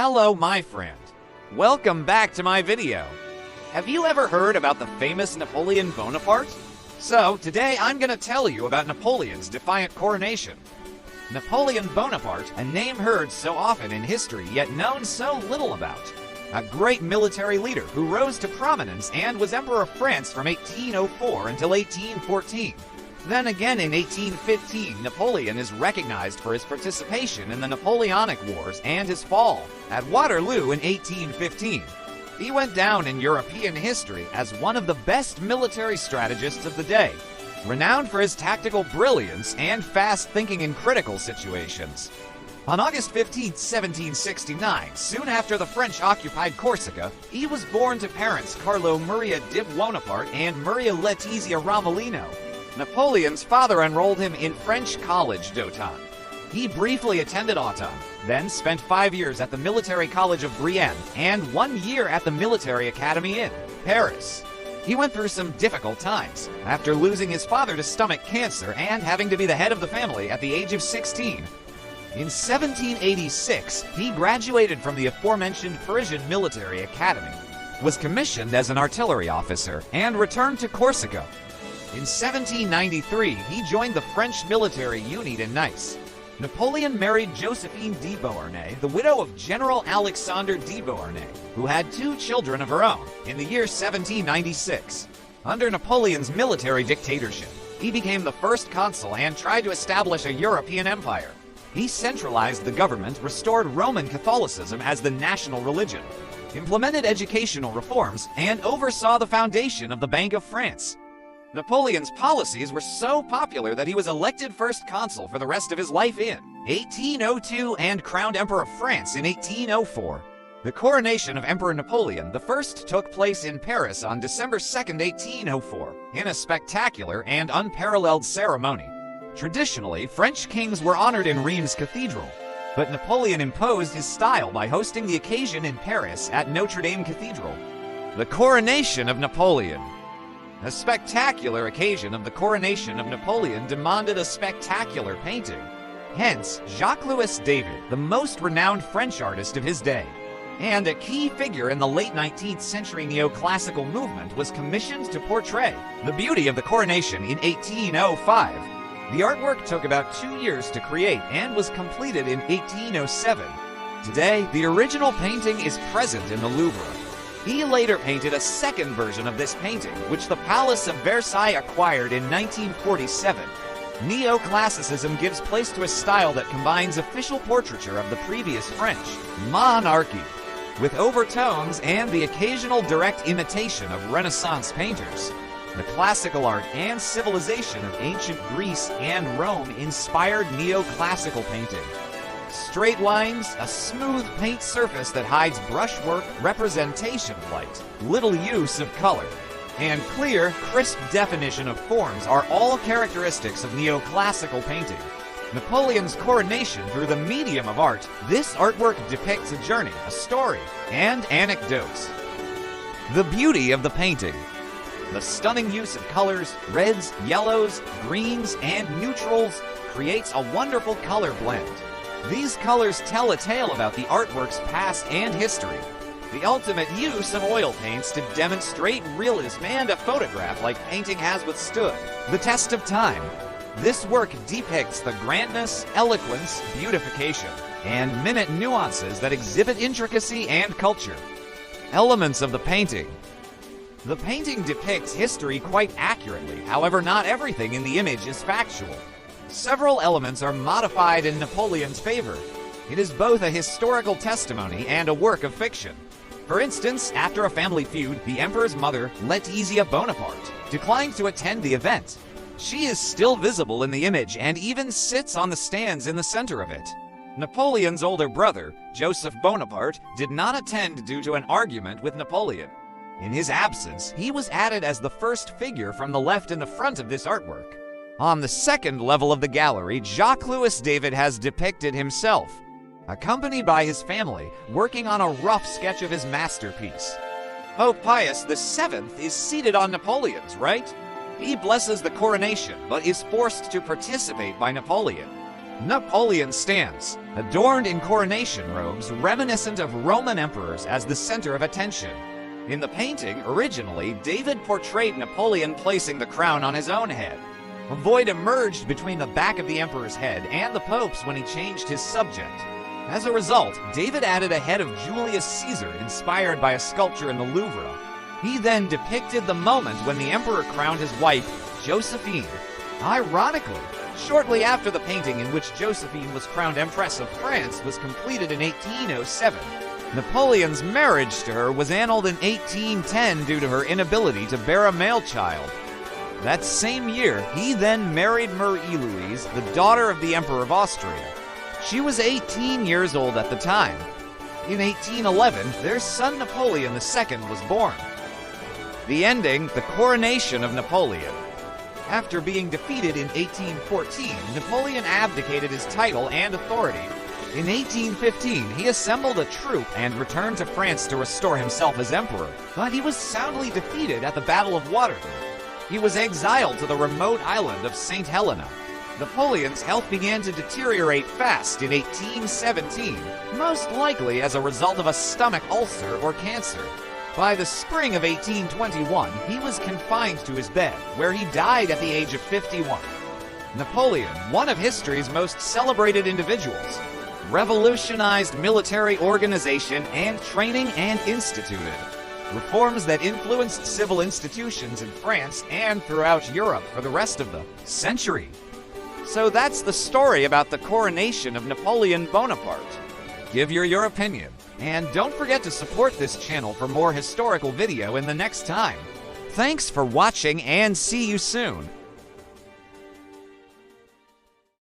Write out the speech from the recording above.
Hello, my friend. Welcome back to my video. Have you ever heard about the famous Napoleon Bonaparte? So, today I'm going to tell you about Napoleon's Defiant Coronation. Napoleon Bonaparte, a name heard so often in history yet known so little about. A great military leader who rose to prominence and was Emperor of France from 1804 until 1814. Then again in 1815, Napoleon is recognized for his participation in the Napoleonic Wars and his fall at Waterloo in 1815. He went down in European history as one of the best military strategists of the day, renowned for his tactical brilliance and fast thinking in critical situations. On August 15, 1769, soon after the French occupied Corsica, he was born to parents Carlo Maria di Buonaparte and Maria Letizia Romolino. Napoleon's father enrolled him in French college d'Autun. He briefly attended Autun, then spent 5 years at the Military College of Brienne and 1 year at the Military Academy in Paris. He went through some difficult times after losing his father to stomach cancer and having to be the head of the family at the age of 16. In 1786, he graduated from the aforementioned Parisian Military Academy, was commissioned as an artillery officer, and returned to Corsica. In 1793, he joined the French military unit in Nice. Napoleon married Josephine de Beauharnais, the widow of General Alexandre de Beauharnais, who had 2 children of her own, in the year 1796. Under Napoleon's military dictatorship, he became the first consul and tried to establish a European empire. He centralized the government, restored Roman Catholicism as the national religion, implemented educational reforms, and oversaw the foundation of the Bank of France. Napoleon's policies were so popular that he was elected first consul for the rest of his life in 1802 and crowned Emperor of France in 1804. The coronation of Emperor Napoleon I took place in Paris on December 2, 1804, in a spectacular and unparalleled ceremony. Traditionally, French kings were honored in Reims Cathedral, but Napoleon imposed his style by hosting the occasion in Paris at Notre Dame Cathedral. The coronation of Napoleon. A spectacular occasion of the coronation of Napoleon demanded a spectacular painting. Hence, Jacques-Louis David, the most renowned French artist of his day, and a key figure in the late 19th century neoclassical movement, was commissioned to portray the beauty of the coronation in 1805. The artwork took about 2 years to create and was completed in 1807. Today, the original painting is present in the Louvre. He later painted a second version of this painting, which the Palace of Versailles acquired in 1947. Neoclassicism gives place to a style that combines official portraiture of the previous French monarchy with overtones and the occasional direct imitation of Renaissance painters. The classical art and civilization of ancient Greece and Rome inspired neoclassical painting. Straight lines, a smooth paint surface that hides brushwork, representation of light, little use of color, and clear, crisp definition of forms are all characteristics of neoclassical painting. Napoleon's coronation through the medium of art, this artwork depicts a journey, a story, and anecdotes. The beauty of the painting. The stunning use of colors, reds, yellows, greens, and neutrals creates a wonderful color blend. These colors tell a tale about the artwork's past and history. The ultimate use of oil paints to demonstrate realism and a photograph-like painting has withstood the test of time. This work depicts the grandness, eloquence, beautification, and minute nuances that exhibit intricacy and culture. Elements of the painting. The painting depicts history quite accurately, however, not everything in the image is factual. Several elements are modified in Napoleon's favor. It is both a historical testimony and a work of fiction. For instance, after a family feud, the emperor's mother, Letizia Bonaparte, declined to attend the event. She is still visible in the image and even sits on the stands in the center of it. Napoleon's older brother, Joseph Bonaparte, did not attend due to an argument with Napoleon. In his absence, he was added as the first figure from the left in the front of this artwork. On the second level of the gallery, Jacques-Louis David has depicted himself, accompanied by his family, working on a rough sketch of his masterpiece. Pope Pius VII is seated on Napoleon's right. He blesses the coronation, but is forced to participate by Napoleon. Napoleon stands, adorned in coronation robes reminiscent of Roman emperors, as the center of attention. In the painting, originally, David portrayed Napoleon placing the crown on his own head. A void emerged between the back of the emperor's head and the Pope's when he changed his subject. As a result, David added a head of Julius Caesar inspired by a sculpture in the Louvre. He then depicted the moment when the emperor crowned his wife, Josephine. Ironically, shortly after the painting in which Josephine was crowned Empress of France was completed in 1807, Napoleon's marriage to her was annulled in 1810 due to her inability to bear a male child. That same year, he then married Marie-Louise, the daughter of the Emperor of Austria. She was 18 years old at the time. In 1811, their son Napoleon II was born. The ending, the coronation of Napoleon. After being defeated in 1814, Napoleon abdicated his title and authority. In 1815, he assembled a troop and returned to France to restore himself as emperor, but he was soundly defeated at the Battle of Waterloo. He was exiled to the remote island of St. Helena. Napoleon's health began to deteriorate fast in 1817, most likely as a result of a stomach ulcer or cancer. By the spring of 1821, he was confined to his bed, where he died at the age of 51. Napoleon, one of history's most celebrated individuals, revolutionized military organization and training and instituted reforms that influenced civil institutions in France and throughout Europe for the rest of the century. So that's the story about the coronation of Napoleon Bonaparte. Give your opinion, and don't forget to support this channel for more historical video in the next time. Thanks for watching and see you soon.